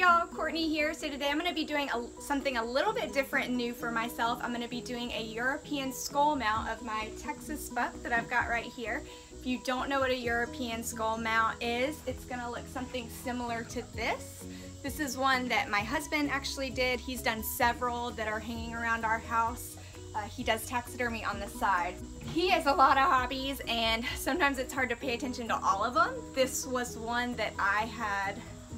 y'all, Courtney here. So today I'm going to be doing something a little bit different and new for myself. I'm going to be doing a European skull mount of my Texas buck that I've got right here. If you don't know what a European skull mount is, it's going to look something similar to this. This is one that my husband actually did. He's done several that are hanging around our house. He does taxidermy on the side. He has a lot of hobbies and sometimes it's hard to pay attention to all of them. This was one that I had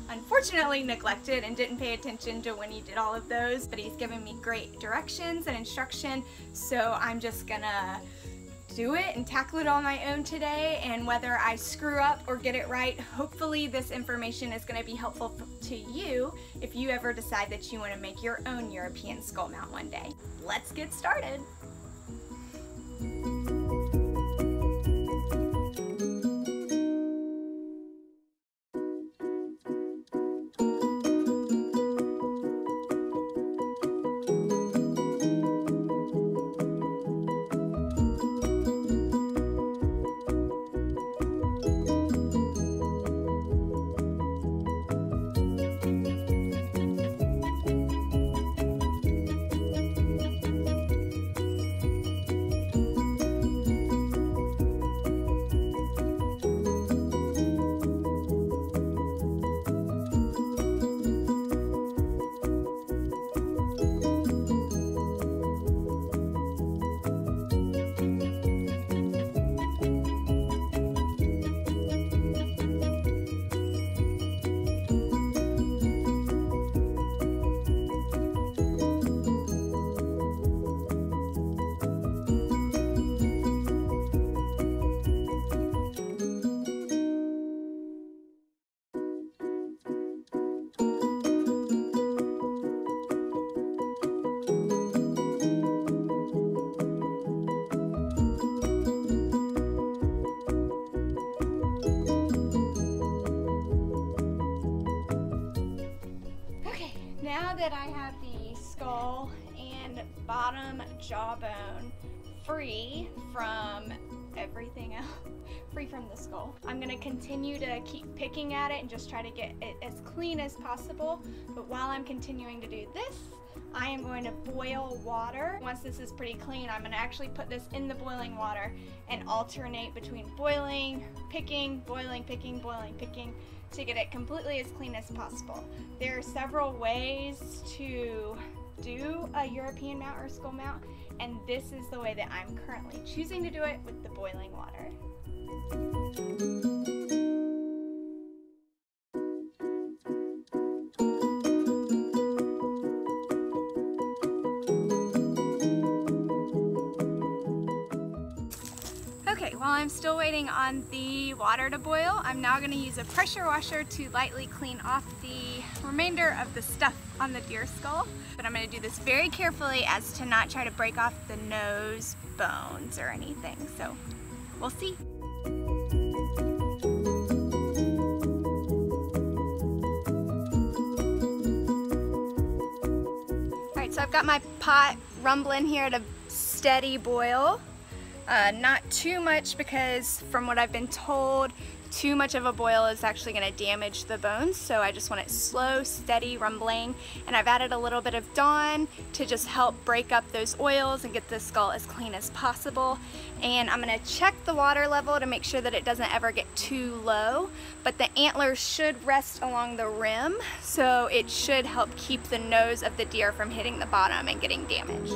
unfortunately neglected and didn't pay attention to when he did all of those, but he's given me great directions and instruction, so I'm just gonna do it and tackle it on my own today, and whether I screw up or get it right, hopefully this information is going to be helpful to you if you ever decide that you want to make your own European skull mount one day. Let's get started. Now that I have the skull and bottom jawbone free from everything else, free from the skull, I'm going to continue to keep picking at it and just try to get it as clean as possible. But while I'm continuing to do this, I am going to boil water. Once this is pretty clean, I'm going to actually put this in the boiling water and alternate between boiling, picking, boiling, picking, boiling, picking, to get it completely as clean as possible. There are several ways to do a European mount or skull mount, and this is the way that I'm currently choosing to do it, with the boiling water. Okay, while I'm still waiting on the water to boil, I'm now going to use a pressure washer to lightly clean off the remainder of the stuff on the deer skull. But I'm going to do this very carefully as to not try to break off the nose bones or anything. So we'll see. Alright, so I've got my pot rumbling here at a steady boil. Not too much, because from what I've been told, too much of a boil is actually going to damage the bones, so I just want it slow, steady, rumbling. And I've added a little bit of Dawn to just help break up those oils and get the skull as clean as possible. And I'm going to check the water level to make sure that it doesn't ever get too low, but the antlers should rest along the rim, so it should help keep the nose of the deer from hitting the bottom and getting damaged.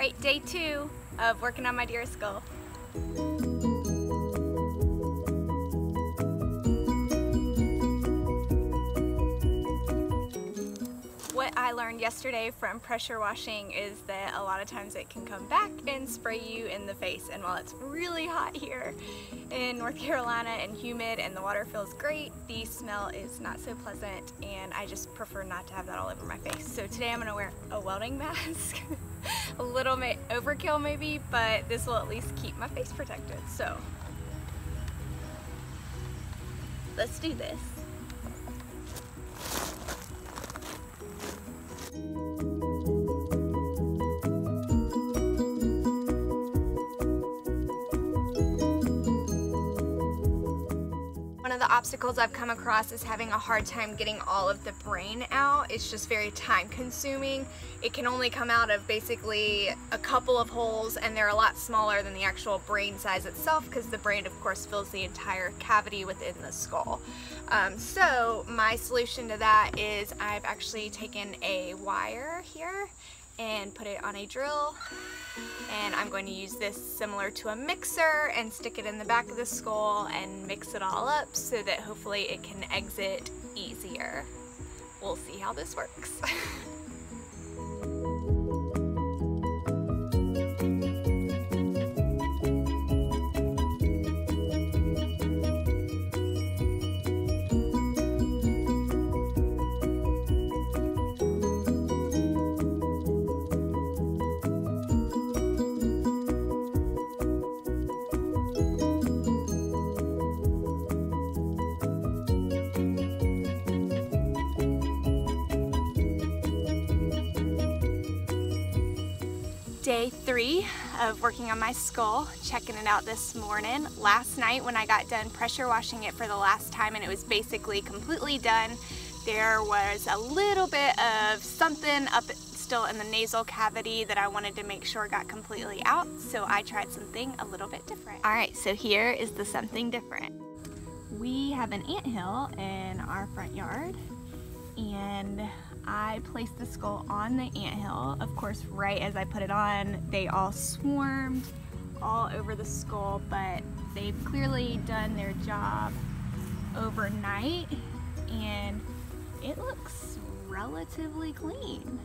Alright, day 2 of working on my deer skull. What I learned yesterday from pressure washing is that a lot of times it can come back and spray you in the face. And while it's really hot here in North Carolina and humid and the water feels great, the smell is not so pleasant, and I just prefer not to have that all over my face. So today I'm gonna wear a welding mask. A little bit overkill maybe, but this will at least keep my face protected. So let's do this. One of the obstacles I've come across is having a hard time getting all of the brain out. It's just very time consuming. It can only come out of basically a couple of holes, and they're a lot smaller than the actual brain size itself, because the brain of course fills the entire cavity within the skull. So my solution to that is I've actually taken a wire here and put it on a drill, and I'm going to use this similar to a mixer and stick it in the back of the skull and mix it all up so that hopefully it can exit easier. We'll see how this works. Day 3 of working on my skull, checking it out this morning. Last night when I got done pressure washing it for the last time and it was basically completely done, there was a little bit of something up still in the nasal cavity that I wanted to make sure got completely out, so I tried something a little bit different. Alright, so here is the something different. We have an anthill in our front yard, and I placed the skull on the anthill. Of course, right as I put it on, they all swarmed all over the skull, but they've clearly done their job overnight, and it looks relatively clean.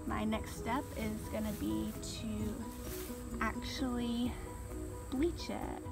My next step is gonna be to actually bleach it.